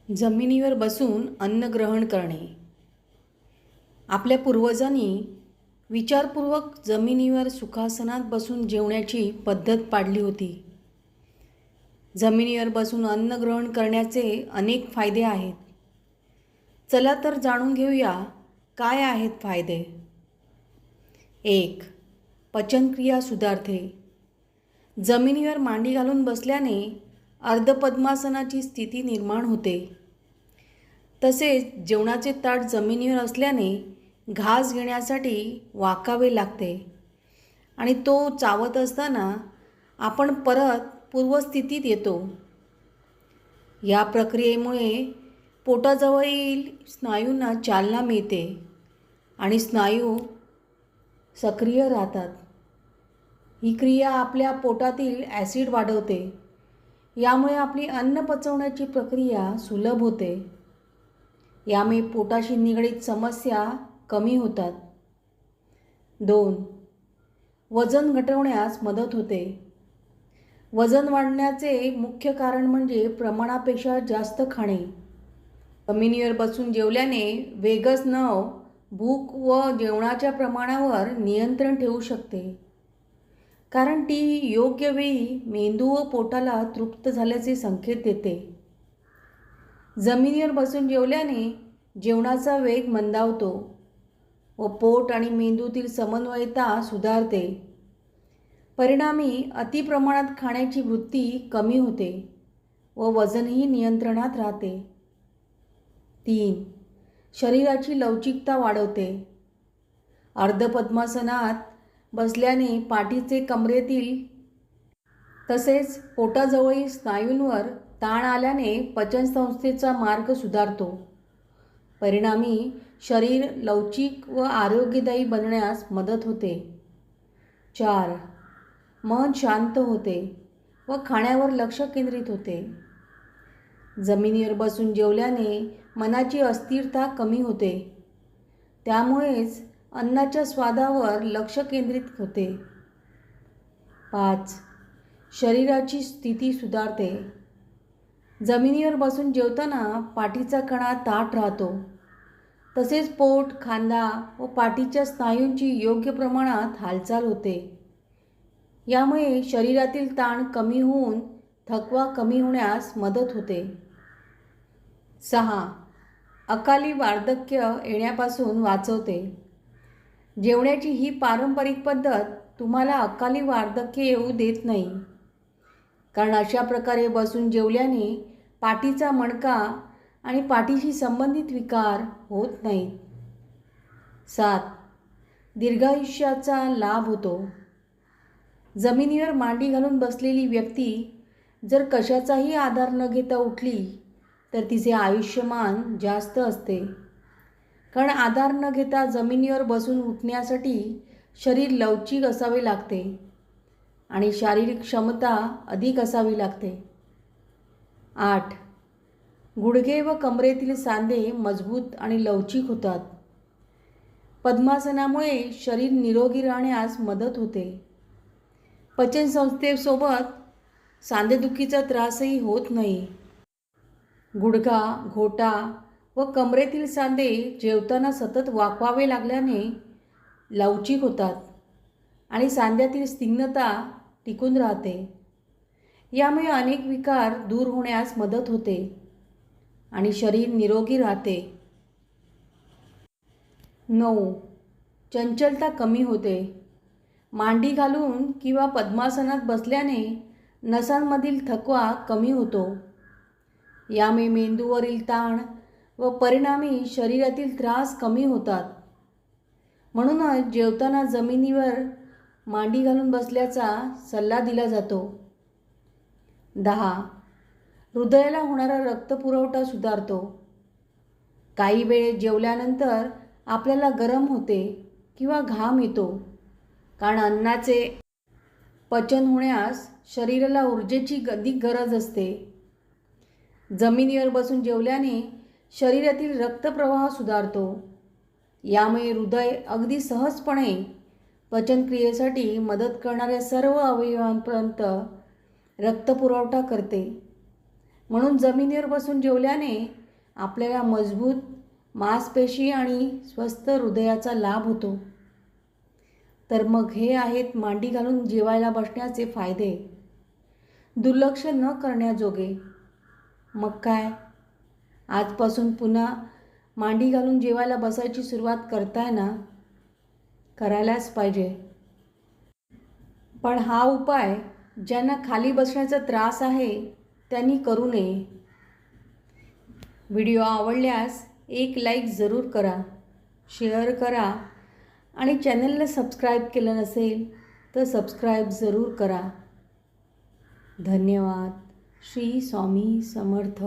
जमिनीवर बसून अन्न ग्रहण करणे. आपल्या पूर्वजांनी विचारपूर्वक जमिनीवर सुखासनात बसून जेवण्याची पद्धत पाडली होती. जमिनीवर बसून अन्न ग्रहण करण्याचे अनेक फायदे आहेत. चला तर जाणून घेऊया काय आहेत फायदे. 1. पचनक्रिया सुधारते. जमिनीवर मांडी घालून बसल्याने अर्धपद्मासनाची स्थिती निर्माण होते. तसेच जेवणाचे ताट जमिनीवर असल्याने घास घेण्यासाठी वाकावे लागते आणि तो चावत असताना आपण परत पूर्वस्थितीत येतो. या प्रक्रियेमुळे पोटाजवळील स्नायूंना चालना मिळते आणि स्नायू सक्रिय राहतात. ही क्रिया आपल्या पोटातील ॲसिड वाढवते. यामुळे आपली अन्न पचवण्याची प्रक्रिया सुलभ होते. यामुळे पोटाशी निगडीत समस्या कमी होतात. 2. वजन घटवण्यास मदत होते. वजन वाढण्याचे मुख्य कारण म्हणजे प्रमाणापेक्षा जास्त खाणे. जमिनीवर बसून जेवल्याने वेगस नव भूक व जेवणाच्या प्रमाणावर नियंत्रण ठेवू शकते, कारण ती योग्य वेळी मेंदू व पोटाला तृप्त झाल्याचे संकेत देते. जमिनीवर बसून जेवल्याने जेवणाचा वेग मंदावतो व पोट आणि मेंदूतील समन्वयता सुधारते. परिणामी अतिप्रमाणात खाण्याची वृत्ती कमी होते व वजनही नियंत्रणात राहते. 3. शरीराची लवचिकता वाढवते. अर्धपद्मासनात बसल्याने पाठीचे, कमरेतील तसेच पोटाजवळील स्नायूंवर ताण आल्याने पचनसंस्थेचा मार्ग सुधारतो. परिणामी शरीर लवचिक व आरोग्यदायी बनण्यास मदत होते. 4. मन शांत होते व खाण्यावर लक्ष केंद्रित होते. जमिनीवर बसून जेवल्याने मनाची अस्थिरता कमी होते. त्यामुळेच अन्नाच्या स्वादावर लक्ष केंद्रित होते. 5. शरीराची स्थिती सुधारते. जमिनीवर बसून जेवताना पाठीचा कणा ताठ राहतो. तसेच पोट, खांदा व पाठीच्या स्नायूंची योग्य प्रमाणात हालचाल होते. यामुळे शरीरातील ताण कमी होऊन थकवा कमी होण्यास मदत होते. 6. अकाली वार्धक्य येण्यापासून वाचवते. जेवण्याची ही पारंपरिक पद्धत तुम्हाला अकाली वार्धक्य येऊ देत नाही, कारण अशा प्रकारे बसून जेवल्याने पाठीचा मणका आणि पाठीशी संबंधित विकार होत नाहीत. 7. दीर्घायुष्याचा लाभ होतो. जमिनीवर मांडी घालून बसलेली व्यक्ती जर कशाचाही आधार न घेता उठली तर तिचे आयुष्यमान जास्त असते, कारण आधार न घेता जमिनीवर बसून उठण्यासाठी शरीर लवचिक असावे लागते आणि शारीरिक क्षमता अधिक असावी लागते. 8. गुडघे व कमरेतील सांधे मजबूत आणि लवचिक होतात. पद्मासनामुळे शरीर निरोगी राहण्यास मदत होते. पचनसंस्थेसोबत सांधेदुखीचा त्रासही होत नाही. गुडघा, घोटा व कमरेतील सांधे जेवताना सतत वाकवावे लागल्याने लवचिक होतात आणि सांध्यातील स्निग्धता टिकून राहते. यामुळे अनेक विकार दूर होण्यास मदत होते आणि शरीर निरोगी राहते. 9. चंचलता कमी होते. मांडी घालून किंवा पद्मासनात बसल्याने नसांमधील थकवा कमी होतो. यामुळे मेंदूवरील ताण व परिणामी शरीरातील त्रास कमी होतात. म्हणूनच जेवताना जमिनीवर मांडी घालून बसल्याचा सल्ला दिला जातो. 10. हृदयाला होणारा रक्तपुरवठा सुधारतो. काही वेळ जेवल्यानंतर आपल्याला गरम होते किंवा घाम येतो, कारण अन्नाचे पचन होण्यास शरीराला ऊर्जेची अधिक गरज असते. जमिनीवर बसून जेवल्याने शरीरातील रक्तप्रवाह सुधारतो. यामुळे हृदय अगदी सहजपणे पचनक्रियेसाठी मदत करणाऱ्या सर्व अवयवांपर्यंत रक्तपुरवठा करते म्हणून जमिनीवर बसून जेवल्याने आपल्याला मजबूत मांसपेशी आणि स्वस्थ हृदयाचा लाभ होतो. तर मग हे आहेत मांडी घालून जेवायला बसण्याचे फायदे, दुर्लक्ष न करण्याजोगे. मग काय, आजपासून पुन्हा मांडी घालून जेवायला बसायची सुरुवात करताय ना? करायलाच पाहिजे. पण हा उपाय ज्यांना खाली बसण्याचा त्रास आहे त्यांनी करू नये. व्हिडिओ आवडल्यास एक लाईक जरूर करा, शेअर करा आणि चॅनलला सबस्क्राईब केलं नसेल तर सबस्क्राईब जरूर करा. धन्यवाद. श्री स्वामी समर्थ.